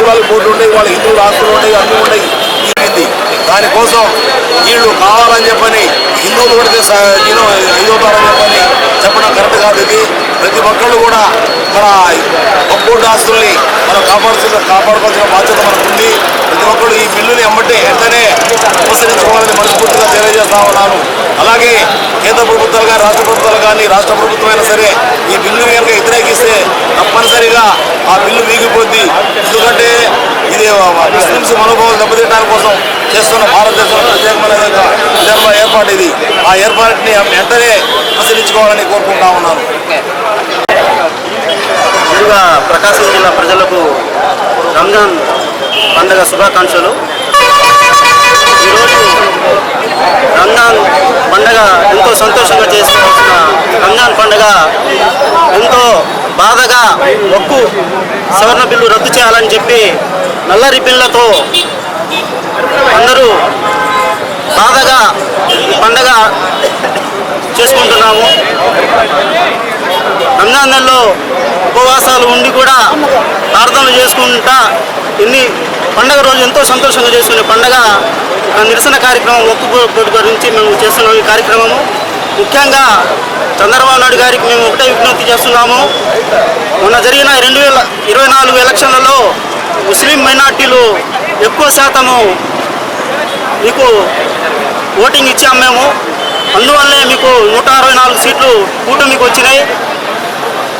కులాలకు కోట్లు ఉంటాయి, వాళ్ళ హిందువులు ఆస్తులు ఉంటాయి, అన్నీ ఉంటాయి. దానికోసం వీళ్ళు కావాలని చెప్పని హిందువులు పడితే నేను ఐదవుతారని చెప్పని చెప్పడం కరెక్ట్ కాదు. ఇది ప్రతి ఒక్కళ్ళు కూడా మన ఒక్కటి ఆస్తుల్ని మనం కాపాడుకోవాల్సిన బాధ్యత మనకు ఉంది. ప్రతి ఒక్కళ్ళు ఈ బిల్లుని వెంటనే ఉపసరించుకోవాలని మనస్ఫూర్తిగా తెలియజేస్తా ఉన్నాను. అలాగే కేంద్ర ప్రభుత్వాలు కానీ రాష్ట్ర ప్రభుత్వాలు కానీ రాష్ట్ర ప్రభుత్వం అయినా సరే ఈ బిల్లుని కనుక వ్యతిరేకిస్తే తప్పనిసరిగా ఆ బిల్లు వీగిపోద్ది. ఎందుకంటే ఇది ముస్లింస్ మనోభావాలు దెబ్బతీయడానికి కోసం చేస్తున్న భారతదేశంలో ప్రత్యేకమైన ఏర్పాటు ఇది. ఆ ఏర్పాటుని వెంటనే పరిశీలించుకోవాలని కోరుకుంటా ఉన్నాను. ముందుగా ప్రకాశం జిల్లా ప్రజలకు రంజాన్ పండుగ శుభాకాంక్షలు. ఈరోజు రంజాన్ పండుగ ఎంతో సంతోషంగా చేసుకోవాల్సిన రంజాన్ పండుగ ఎంతో బాధగా ఒక్కు సవరణ బిల్లు రద్దు చేయాలని చెప్పి నల్లరి బిళ్ళతో అందరూ బాధగా పండగ చేసుకుంటున్నాము. రంజాన్ నెలలో ఉపవాసాలు ఉండి కూడా ప్రార్థనలు చేసుకుంటా ఇన్ని పండగ రోజు ఎంతో సంతోషంగా చేసుకునే పండగ నిరసన కార్యక్రమం ఒక్కు గురించి మేము చేస్తున్నాం. ఈ కార్యక్రమము ముఖ్యంగా చంద్రబాబు నాయుడు గారికి మేము ఒకటే విజ్ఞప్తి చేస్తున్నాము. మొన్న జరిగిన 2024 ఎలక్షన్లలో ముస్లిం మైనార్టీలు ఎక్కువ శాతము మీకు ఓటింగ్ ఇచ్చాము మేము. అందువల్లే మీకు 164 సీట్లు కూటమికి వచ్చినాయి.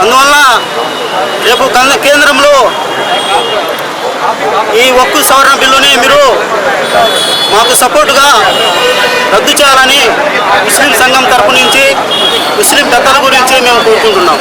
అందువల్ల రేపు కేంద్రంలో ఈ ఒక్కు సవరణ బిల్లుని మీరు మాకు సపోర్టుగా రద్దు చేయాలని ముస్లిం సంఘం తరపు నుంచి ముస్లిం పెద్దల గురించి మేము కోరుకుంటున్నాం.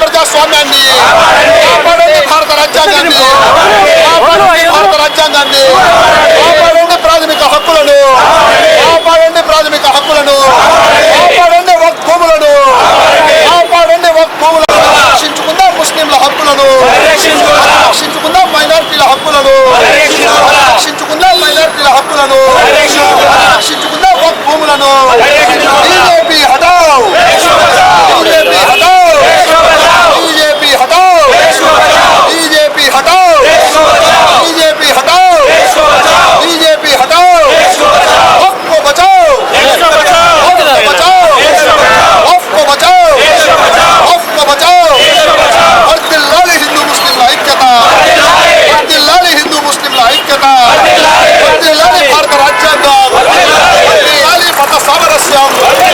ప్రజాస్వామ్యాన్ని భారత రాజ్యాంగాన్ని కాపాడండి, ప్రాథమిక హక్కులను కాపాడండి, ప్రాథమిక హక్కులను కాపాడండి, వక్ఫ్ భూములను కాపాడండి, వక్ఫ్ భూములను రక్షించుకుందాం, ముస్లింల హక్కులను రక్షించుకుందాం, మైనారిటీల హక్కులను రక్షించుకుందాం, మైనారిటీల హక్కులను రక్షించుకుందాం, వక్ఫ్ భూములను. బీజేపీ హటావ్, బీజేపీ హటావ్, बीजेपी हटाओ, बीजेपी हटाओ, बीजेपी हटाओ, बीजेपी हटाओ, वक्फ को बचाओ, वक्फ को बचाओ, वक्फ को बचाओ, वक्फ को बचाओ. वर्दिल्लाहि हिंदू मुस्लिम ऐक्यता, वर्दिल्लाहि हिंदू मुस्लिम ऐक्यता, वर्दिल्लाहि भारत राज्यांग, वर्दिल्लाहि मत सामरस्यं.